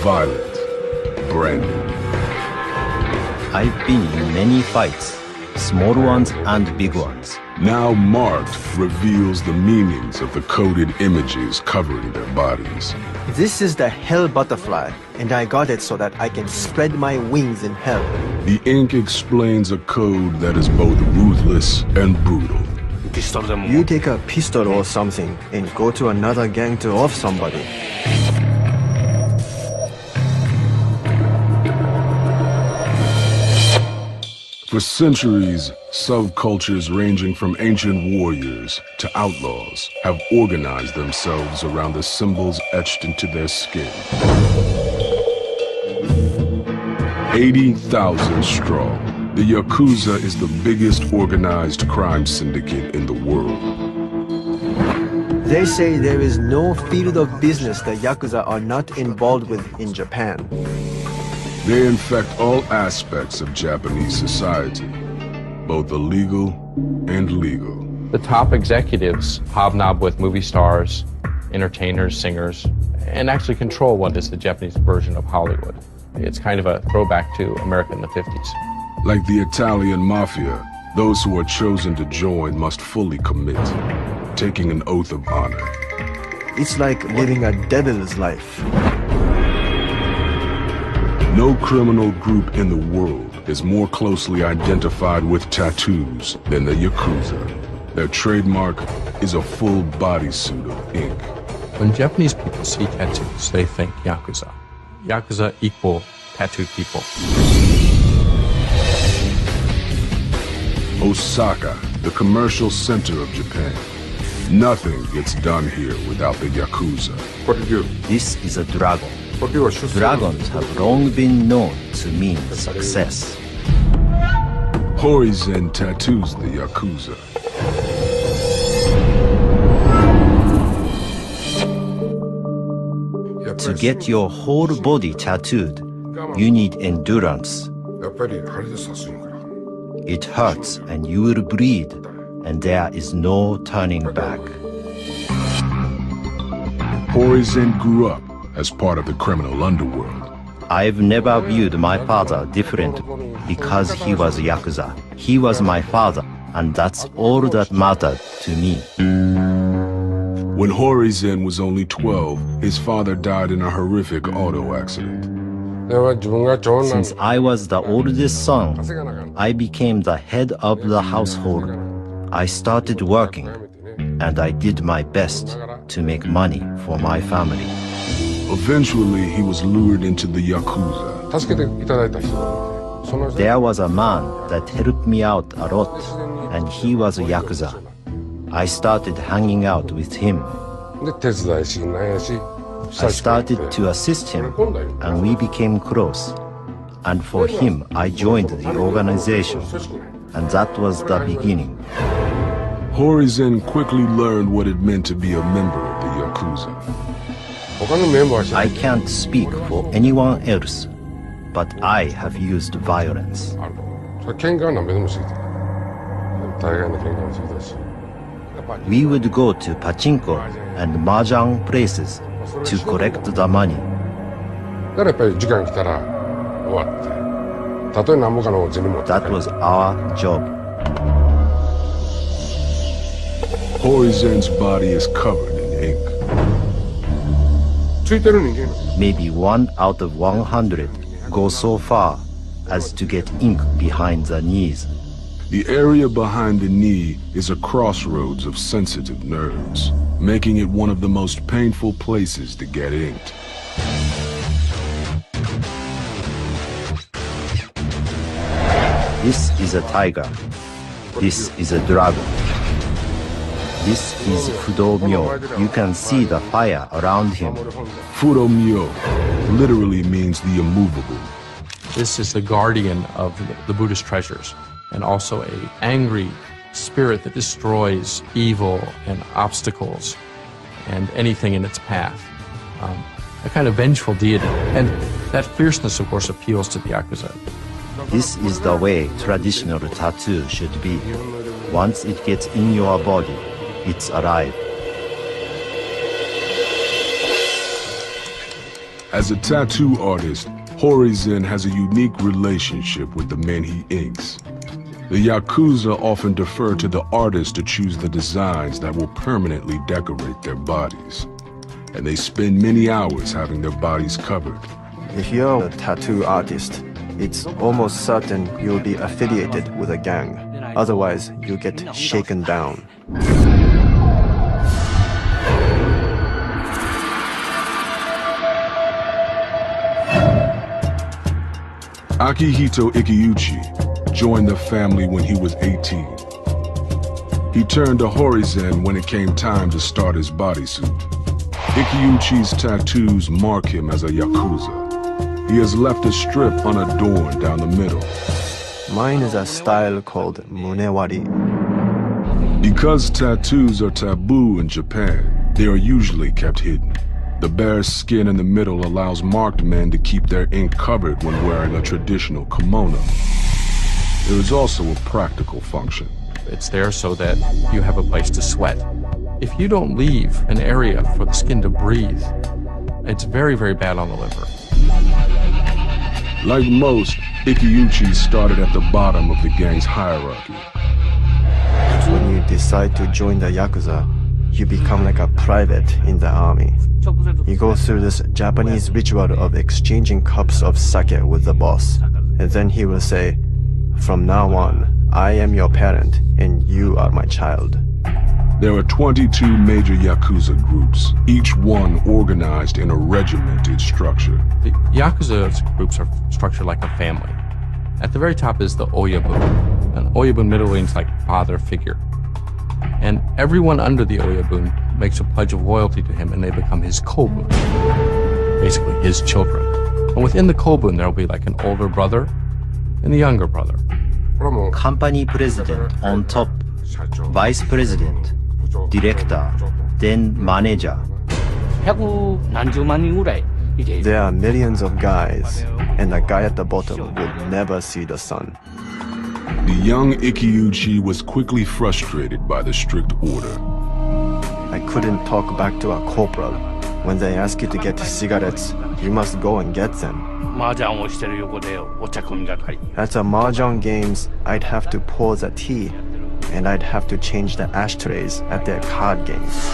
violent, branded. I've been in many fights, small ones and big ones. Now marked reveals the meanings of the coded images covering their bodies. This is the hell butterfly, and I got it so that I can spread my wings in hell. The ink explains a code that is both ruthless and brutal. You take a pistol or something and go to another gang to off somebody. For centuries, subcultures ranging from ancient warriors to outlaws have organized themselves around the symbols etched into their skin. 80,000 strong, the Yakuza is the biggest organized crime syndicate in the world. They say there is no field of business the Yakuza are not involved with in Japan. They infect all aspects of Japanese society, both illegal and legal. The top executives hobnob with movie stars, entertainers, singers, and actually control what is the Japanese version of Hollywood. It's kind of a throwback to America in the 50s. Like the Italian mafia, those who are chosen to join must fully commit, taking an oath of honor. It's like living a devil's life. No criminal group in the world is more closely identified with tattoos than the Yakuza. Their trademark is a full bodysuit of ink. When Japanese people see tattoos, they think Yakuza. Yakuza equal tattooed people. Osaka, the commercial center of Japan. Nothing gets done here without the Yakuza. What did you? This is a dragon. Dragons have long been known to mean success. Horizen tattoos the Yakuza. To get your whole body tattooed, you need endurance. It hurts and you will bleed, and there is no turning back. Horizen grew up as part of the criminal underworld. I've never viewed my father differently because he was Yakuza. He was my father, and that's all that mattered to me. When Horizen was only 12, his father died in a horrific auto accident. Since I was the oldest son, I became the head of the household. I started working, and I did my best to make money for my family. Eventually, he was lured into the Yakuza. There was a man that helped me out a lot, and he was a Yakuza. I started hanging out with him. I started to assist him, and we became close. And for him, I joined the organization, and that was the beginning. Horizen quickly learned what it meant to be a member of the Yakuza. I can't speak for anyone else, but I have used violence. We would go to pachinko and mahjong places to collect the money. That was our job. Horizen's body is covered in ink. Maybe 1 out of 100 go so far as to get ink behind the knees. The area behind the knee is a crossroads of sensitive nerves, making it one of the most painful places to get inked. This is a tiger. This is a dragon. This is Fudo-myo. You can see the fire around him. Fudo-myo literally means the immovable. This is the guardian of the Buddhist treasures, and also an angry spirit that destroys evil and obstacles and anything in its path. A kind of vengeful deity. And that fierceness, of course, appeals to the Yakuza. This is the way traditional tattoo should be. Once it gets in your body, it's alive. As a tattoo artist, Horizen has a unique relationship with the men he inks. The Yakuza often defer to the artist to choose the designs that will permanently decorate their bodies. And they spend many hours having their bodies covered. If you're a tattoo artist, it's almost certain you'll be affiliated with a gang. Otherwise, you get shaken down. Akihito Ikiuchi joined the family when he was 18. He turned to Horizen when it came time to start his bodysuit. Ikiuchi's tattoos mark him as a Yakuza. He has left a strip unadorned down the middle. Mine is a style called munewari. Because tattoos are taboo in Japan, they are usually kept hidden. The bare skin in the middle allows marked men to keep their ink covered when wearing a traditional kimono. There is also a practical function. It's there so that you have a place to sweat. If you don't leave an area for the skin to breathe, it's very, very bad on the liver. Like most, Ikiuchi started at the bottom of the gang's hierarchy. When you decide to join the Yakuza, you become like a private in the army. You go through this Japanese ritual of exchanging cups of sake with the boss. And then he will say, "From now on, I am your parent and you are my child." There are 22 major Yakuza groups, each one organized in a regimented structure. The Yakuza groups are structured like a family. At the very top is the Oyabun. An Oyabun middle means like father figure. And everyone under the Oyabun makes a pledge of loyalty to him and they become his Kobun, basically his children. And within the Kobun, there'll be like an older brother and a younger brother. Company president on top, vice president, director, then manager. There are millions of guys, and the guy at the bottom will never see the sun. The young Ikiuchi was quickly frustrated by the strict order. I couldn't talk back to a corporal. When they ask you to get cigarettes, you must go and get them. At the mahjong games, I'd have to pour the tea, and I'd have to change the ashtrays at their card games.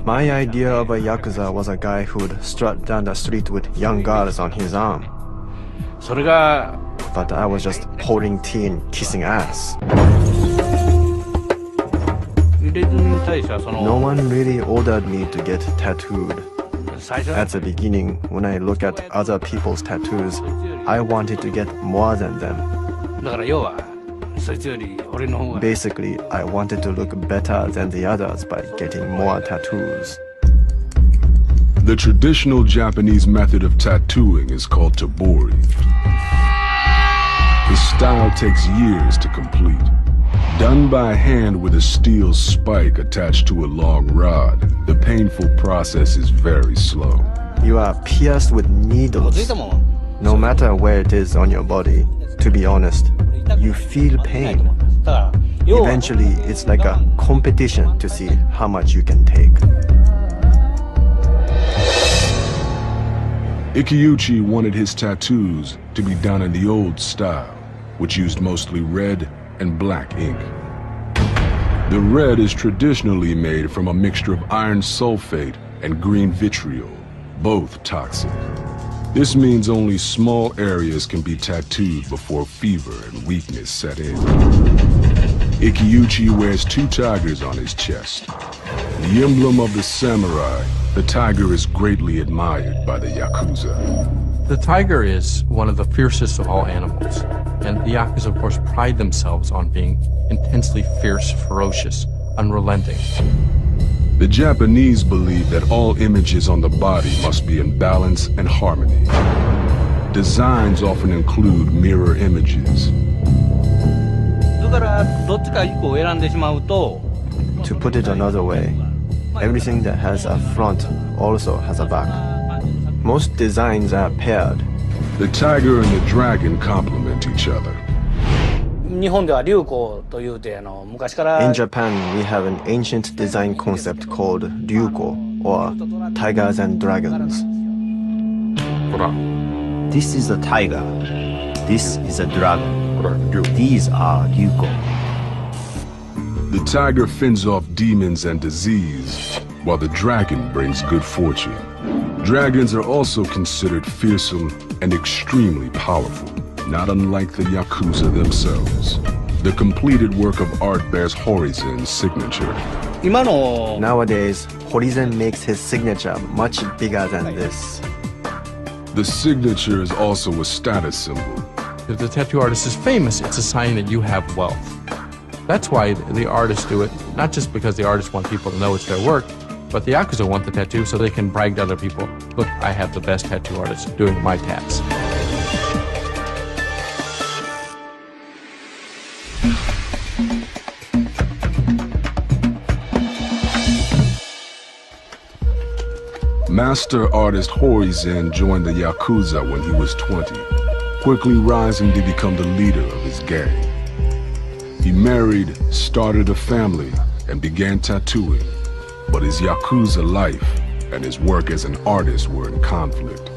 My idea of a Yakuza was a guy who'd strut down the street with young girls on his arm. But I was just pouring tea and kissing ass. No one really ordered me to get tattooed. At the beginning, when I look at other people's tattoos, I wanted to get more than them. Basically, I wanted to look better than the others by getting more tattoos. The traditional Japanese method of tattooing is called tabori. The style takes years to complete. Done by hand with a steel spike attached to a long rod, the painful process is very slow. You are pierced with needles. No matter where it is on your body, to be honest, you feel pain. Eventually, it's like a competition to see how much you can take. Ikiuchi wanted his tattoos to be done in the old style, which used mostly red and black ink. The red is traditionally made from a mixture of iron sulfate and green vitriol, both toxic. This means only small areas can be tattooed before fever and weakness set in. Ikiuchi wears 2 tigers on his chest. The emblem of the samurai, the tiger is greatly admired by the Yakuza. The tiger is one of the fiercest of all animals. And the Yakuza, of course, pride themselves on being intensely fierce, ferocious, unrelenting. The Japanese believe that all images on the body must be in balance and harmony. Designs often include mirror images. To put it another way, everything that has a front also has a back. Most designs are paired. The tiger and the dragon complement each other. In Japan, we have an ancient design concept called ryuko, or tigers and dragons. This is a tiger. This is a dragon. These are ryuko. The tiger fends off demons and disease, while the dragon brings good fortune. Dragons are also considered fearsome and extremely powerful, not unlike the Yakuza themselves. The completed work of art bears Horizen's signature. Nowadays, Horizen makes his signature much bigger than this. The signature is also a status symbol. If the tattoo artist is famous, it's a sign that you have wealth. That's why the artists do it, not just because the artists want people to know it's their work, but the Yakuza want the tattoo so they can brag to other people, look, I have the best tattoo artist doing my tats. Master artist Horizen joined the Yakuza when he was 20, quickly rising to become the leader of his gang. He married, started a family, and began tattooing, but his Yakuza life and his work as an artist were in conflict.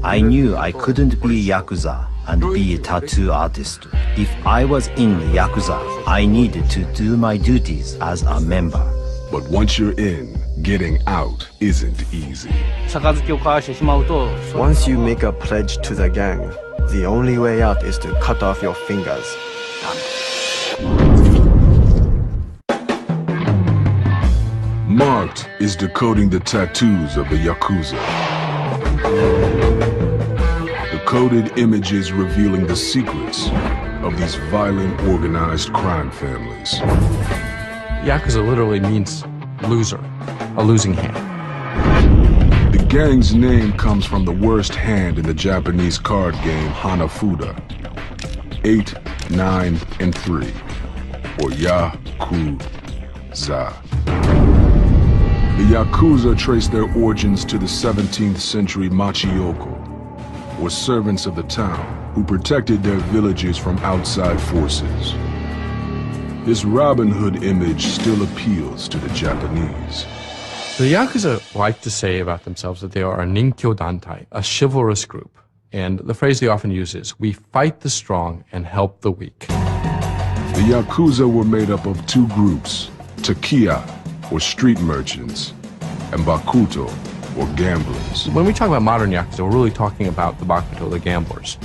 I knew I couldn't be a Yakuza and be a tattoo artist. If I was in the Yakuza, I needed to do my duties as a member. But once you're in, getting out isn't easy. Once you make a pledge to the gang, the only way out is to cut off your fingers. Marked is decoding the tattoos of the Yakuza. The coded images revealing the secrets of these violent, organized crime families. Yakuza literally means loser, a losing hand. The gang's name comes from the worst hand in the Japanese card game Hanafuda. 8, 9, and 3, or Yakuza. The Yakuza trace their origins to the 17th century Machioko, or servants of the town, who protected their villages from outside forces. This Robin Hood image still appeals to the Japanese. The Yakuza like to say about themselves that they are a Ninkyo Dantai, a chivalrous group. And the phrase they often use is, we fight the strong and help the weak. The Yakuza were made up of two groups, Takiya, or street merchants, and Bakuto, or gamblers. When we talk about modern Yakuza, we're really talking about the Bakuto, the gamblers.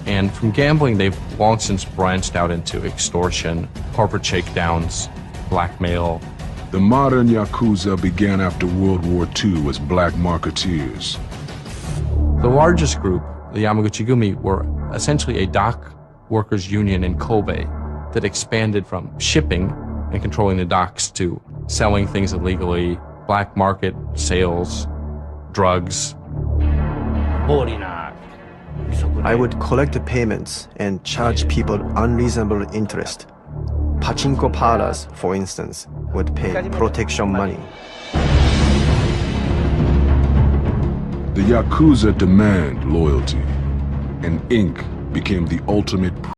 And from gambling, they've long since branched out into extortion, corporate shakedowns, blackmail. The modern Yakuza began after World War II as black marketeers. The largest group, the Yamaguchi-gumi, were essentially a dock workers' union in Kobe that expanded from shipping and controlling the docks to selling things illegally, black market sales, drugs. I would collect the payments and charge people unreasonable interest. Pachinko parlors, for instance, would pay protection money. The Yakuza demand loyalty, and ink became the ultimate